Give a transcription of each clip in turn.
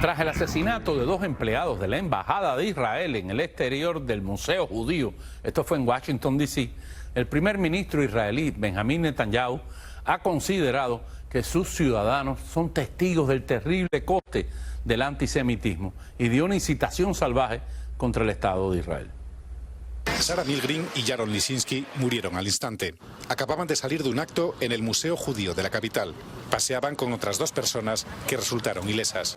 Tras el asesinato de 2 empleados de la Embajada de Israel en el exterior del Museo Judío, esto fue en Washington, D.C., el primer ministro israelí, Benjamín Netanyahu, ha considerado que sus ciudadanos son testigos del terrible coste del antisemitismo y de una incitación salvaje contra el Estado de Israel. Sarah Milgrim y Yaron Lisinski murieron al instante. Acababan de salir de un acto en el Museo Judío de la capital. Paseaban con otras 2 personas que resultaron ilesas.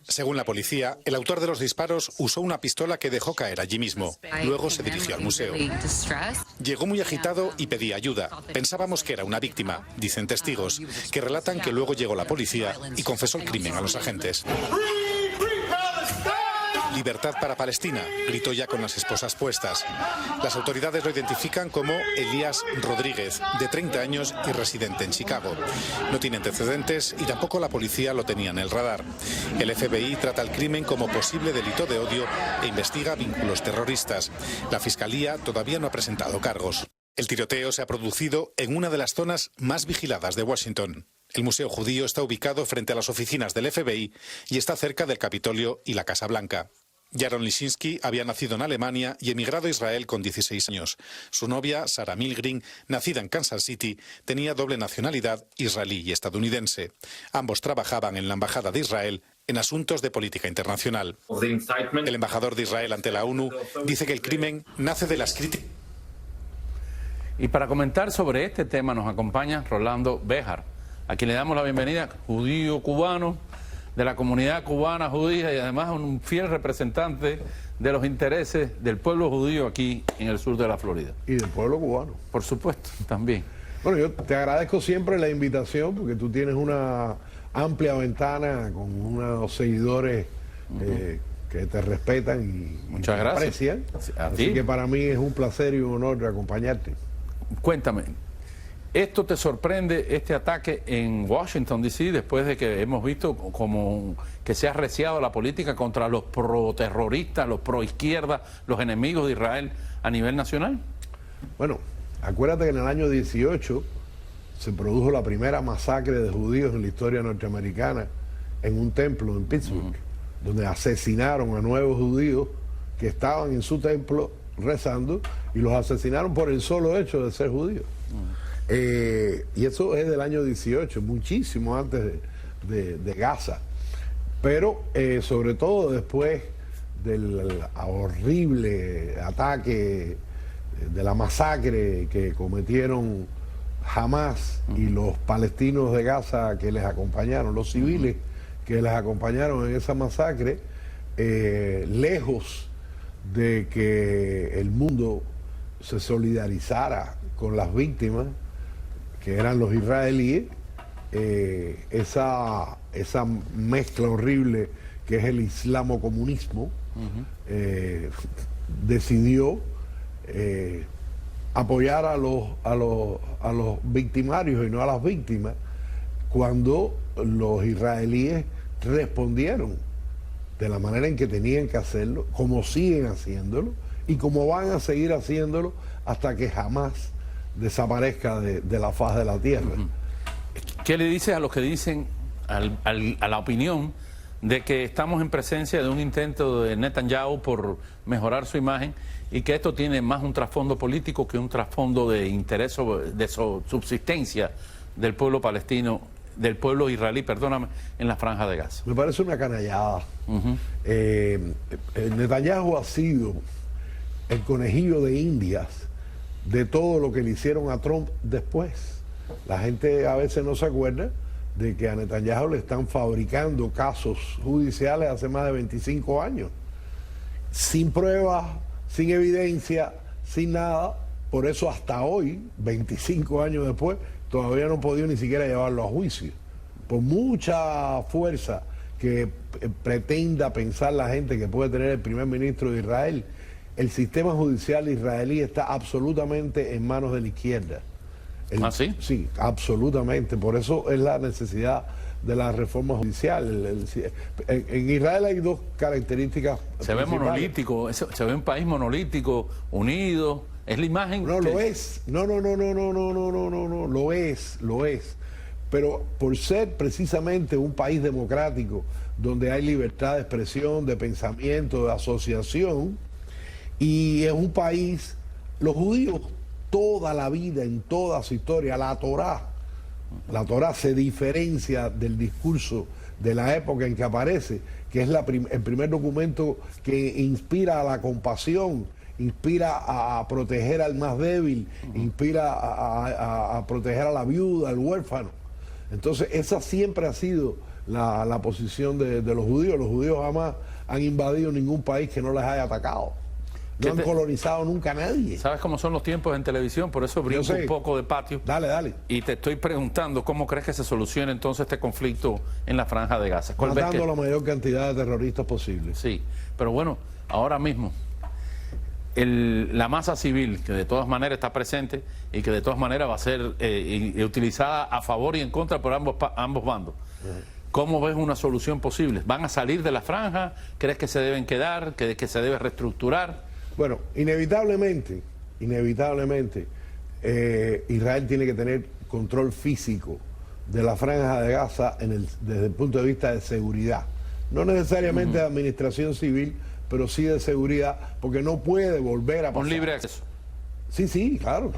Según la policía, el autor de los disparos usó una pistola que dejó caer allí mismo. Luego se dirigió al museo. Llegó muy agitado y pedía ayuda. Pensábamos que era una víctima, dicen testigos, que relatan que luego llegó la policía y confesó el crimen a los agentes. Libertad para Palestina, gritó ya con las esposas puestas. Las autoridades lo identifican como Elías Rodríguez, de 30 años y residente en Chicago. No tiene antecedentes y tampoco la policía lo tenía en el radar. El FBI trata el crimen como posible delito de odio e investiga vínculos terroristas. La Fiscalía todavía no ha presentado cargos. El tiroteo se ha producido en una de las zonas más vigiladas de Washington. El Museo Judío está ubicado frente a las oficinas del FBI y está cerca del Capitolio y la Casa Blanca. Yaron Lisinski había nacido en Alemania y emigrado a Israel con 16 años. Su novia, Sarah Milgrim, nacida en Kansas City, tenía doble nacionalidad israelí y estadounidense. Ambos trabajaban en la Embajada de Israel en asuntos de política internacional. El embajador de Israel ante la ONU dice que el crimen nace de las críticas. Y para comentar sobre este tema nos acompaña Rolando Béjar, a quien le damos la bienvenida, judío cubano, de la comunidad cubana judía y además un fiel representante de los intereses del pueblo judío aquí en el sur de la Florida. Y del pueblo cubano. Por supuesto, también. Bueno, yo te agradezco siempre la invitación porque tú tienes una amplia ventana con unos seguidores que te respetan y te aprecian. Así que para mí es un placer y un honor acompañarte. Cuéntame, ¿esto te sorprende, este ataque en Washington, D.C., después de que hemos visto como que se ha arreciado la política contra los pro-terroristas, los pro-izquierda, los enemigos de Israel a nivel nacional? Bueno, acuérdate que en el año 18 se produjo la primera masacre de judíos en la historia norteamericana en un templo en Pittsburgh, donde asesinaron a 9 judíos que estaban en su templo rezando y los asesinaron por el solo hecho de ser judíos. Y eso es del año 18, muchísimo antes de Gaza. Pero sobre todo después del horrible ataque, de la masacre que cometieron Hamás y los palestinos de Gaza que les acompañaron, los civiles que les acompañaron en esa masacre, lejos de que el mundo se solidarizara con las víctimas, que eran los israelíes, esa mezcla horrible que es el islamocomunismo, decidió apoyar a los victimarios y no a las víctimas, cuando los israelíes respondieron de la manera en que tenían que hacerlo, como siguen haciéndolo y como van a seguir haciéndolo hasta que jamás desaparezca de la faz de la tierra. ¿Qué le dices a los que dicen, a la opinión de que estamos en presencia de un intento de Netanyahu por mejorar su imagen y que esto tiene más un trasfondo político que un trasfondo de interés, de subsistencia del pueblo palestino, del pueblo israelí, perdóname, en la Franja de Gaza? Me parece una canallada. Netanyahu ha sido el conejillo de Indias de todo lo que le hicieron a Trump después. La gente a veces no se acuerda de que a Netanyahu le están fabricando casos judiciales hace más de 25 años, sin pruebas, sin evidencia, sin nada. Por eso hasta hoy, 25 años después, todavía no han podido ni siquiera llevarlo a juicio. Por mucha fuerza que pretenda pensar la gente que puede tener el primer ministro de Israel, el sistema judicial israelí está absolutamente en manos de la izquierda. ¿Ah, sí? Sí, absolutamente. Por eso es la necesidad de la reforma judicial. En Israel hay 2 características. Se ve monolítico, se ve un país monolítico, unido. ¿Es la imagen? No, lo es. No, lo es. pero por ser precisamente un país democrático, donde hay libertad de expresión, de pensamiento, de asociación, y es un país, los judíos toda la vida, en toda su historia, la Torá se diferencia del discurso de la época en que aparece, que es el primer documento que inspira a la compasión, inspira a proteger al más débil, inspira a proteger a la viuda, al huérfano. Entonces esa siempre ha sido la posición de los judíos. Los judíos jamás han invadido ningún país que no les haya atacado. No han colonizado nunca a nadie. ¿Sabes cómo son los tiempos en televisión? Por eso brinco un poco de patio. Dale. Y te estoy preguntando cómo crees que se solucione entonces este conflicto en la Franja de Gaza. Matando la mayor cantidad de terroristas posible. Sí, pero bueno, ahora mismo la masa civil, que de todas maneras está presente y que de todas maneras va a ser utilizada a favor y en contra por ambos bandos. ¿Cómo ves una solución posible? ¿Van a salir de la franja? ¿Crees que se deben quedar? ¿Que se debe reestructurar? Bueno, inevitablemente, Israel tiene que tener control físico de la Franja de Gaza desde el punto de vista de seguridad. No necesariamente de administración civil, pero sí de seguridad, porque no puede volver a pasar. ¿Con libre acceso? Sí, claro.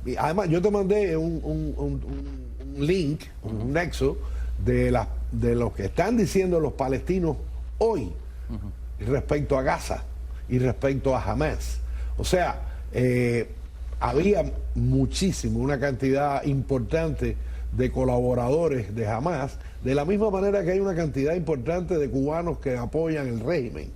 Y además, yo te mandé un link, un nexo, de lo que están diciendo los palestinos hoy respecto a Gaza y respecto a Hamas. O sea, había una cantidad importante de colaboradores de Hamas, de la misma manera que hay una cantidad importante de cubanos que apoyan el régimen.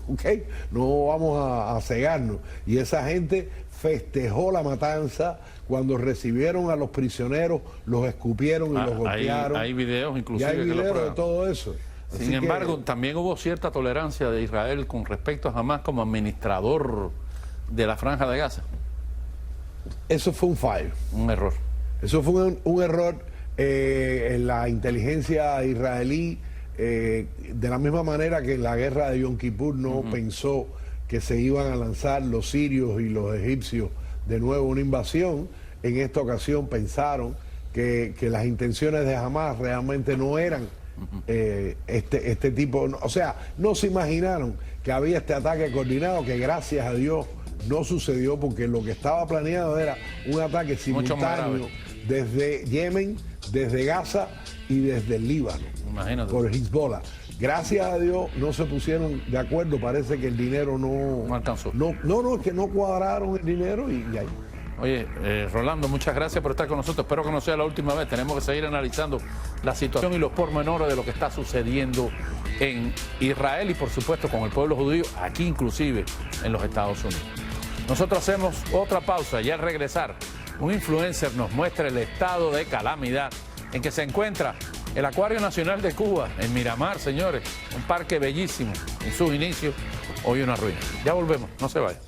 ¿Okay? No vamos a cegarnos. Y esa gente festejó la matanza cuando recibieron a los prisioneros, los escupieron y los golpearon. Hay videos inclusive. Y hay videos de todo eso. Sin embargo, también hubo cierta tolerancia de Israel con respecto a Hamas como administrador de la Franja de Gaza. Eso fue un fallo. Un error. Eso fue un error en la inteligencia israelí, de la misma manera que en la guerra de Yom Kippur no pensó que se iban a lanzar los sirios y los egipcios de nuevo una invasión. En esta ocasión pensaron que las intenciones de Hamas realmente no eran este tipo, o sea, no se imaginaron que había este ataque coordinado, que gracias a Dios no sucedió, porque lo que estaba planeado era un ataque simultáneo desde Yemen, desde Gaza y desde el Líbano. Imagínate. Por Hezbollah. Gracias a Dios no se pusieron de acuerdo, parece que el dinero no alcanzó. No, es que no cuadraron el dinero y ahí. Oye, Rolando, muchas gracias por estar con nosotros. Espero que no sea la última vez. Tenemos que seguir analizando la situación y los pormenores de lo que está sucediendo en Israel y, por supuesto, con el pueblo judío, aquí inclusive en los Estados Unidos. Nosotros hacemos otra pausa y al regresar, un influencer nos muestra el estado de calamidad en que se encuentra el Acuario Nacional de Cuba, en Miramar, señores. Un parque bellísimo. En sus inicios, hoy una ruina. Ya volvemos, no se vayan.